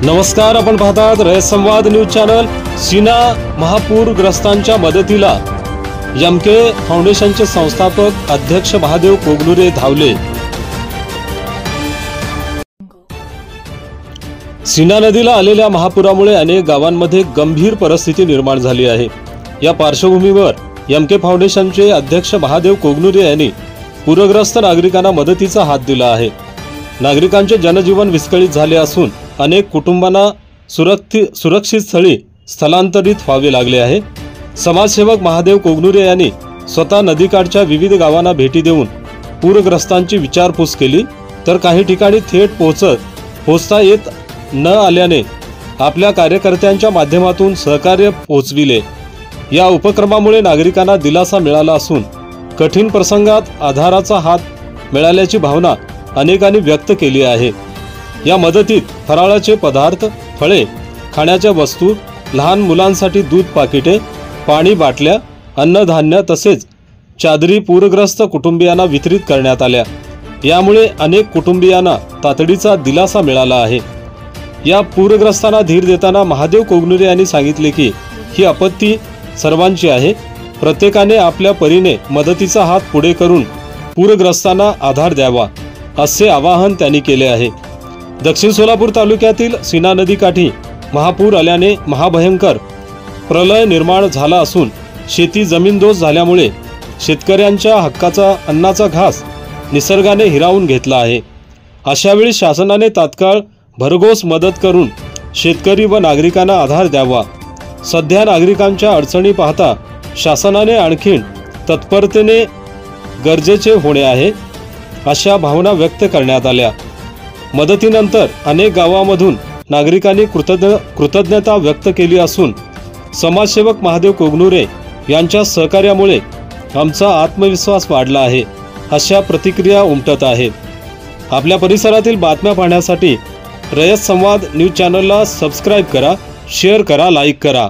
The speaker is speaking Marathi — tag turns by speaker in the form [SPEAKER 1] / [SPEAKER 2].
[SPEAKER 1] नमस्कार, आपण पाहतात रयत संवाद न्यूज चॅनल। सीना महापूरग्रस्तांच्या मदतीला एमके फाउंडेशनचे संस्थापक अध्यक्ष महादेव कोगनुरे धावले। सीना नदीला आलेल्या महापुरामुळे अनेक गावांमध्ये गंभीर परिस्थिती निर्माण झाली आहे। या पार्श्वभूमीवर एमके फाउंडेशनचे अध्यक्ष महादेव कोगनुरे यांनी पूरग्रस्त नागरिकांना मदतीचा हात दिला आहे। नागरिकांचे जनजीवन विस्कळीत झाले असून अनेक कुटुंबांना सुरक्षित स्थळी स्थलांतरित व्हावे लागले आहे। समाजसेवक महादेव कोगनुरे यांनी स्वतः नदीकाठच्या विविध गावांना भेटी देऊन पूरग्रस्तांची विचारपूस केली, तर काही ठिकाणी थेट पोहोचता येत न आल्याने आपल्या कार्यकर्त्यांच्या माध्यमातून सहकार्य पोहोचविले। या उपक्रमामुळे नागरिकांना दिलासा मिळाला असून कठीण प्रसंगात आधाराचा हात मिळाल्याची भावना अनेकांनी व्यक्त केली आहे। या मदतीत फराळाचे पदार्थ, फळे, खाण्याच्या वस्तू, लहान मुलांसाठी दूध पाकिटे, पाणी बाटल्या, अन्नधान्य तसेच चादरी पूरग्रस्त कुटुंबियांना वितरित करण्यात आल्या। यामुळे अनेक कुटुंबियांना तातडीचा दिलासा मिळाला आहे। या पूरग्रस्तांना धीर देताना महादेव कोगनुरे यांनी सांगितले की ही आपत्ती सर्वांची आहे, प्रत्येकाने आपल्या परीने मदतीचा हात पुढे करून पूरग्रस्तांना आधार द्यावा, असे आवाहन त्यांनी केले आहे। दक्षिण सोलापूर तालुक्यातील सीना नदीकाठी महापूर आल्याने महाभयंकर प्रलय निर्माण झाला असून शेती जमीनदोस्त झाल्यामुळे शेतकऱ्यांच्या हक्काचा अन्नाचा घास निसर्गाने हिरावून घेतला आहे। अशावेळी शासनाने तात्काळ भरघोस मदत करून शेतकरी व नागरिकांना आधार द्यावा। सध्या नागरिकांच्या अडचणी पाहता शासनाने आणखीन तत्परतेने गरजेचे होणे आहे, अशा भावना व्यक्त करण्यात आल्या। मदतीनंतर अनेक गावांमधून नागरिकांनी कृतज्ञता व्यक्त केली असून समाजसेवक महादेव कोगनुरे यांच्या सहकार्यामुळे आमचा आत्मविश्वास वाढला आहे, अशा प्रतिक्रिया उमटत आहेत। आपल्या परिसरातील बातम्या पाहण्यासाठी रयत संवाद न्यूज चॅनलला सबस्क्राइब करा, शेअर करा, लाईक करा।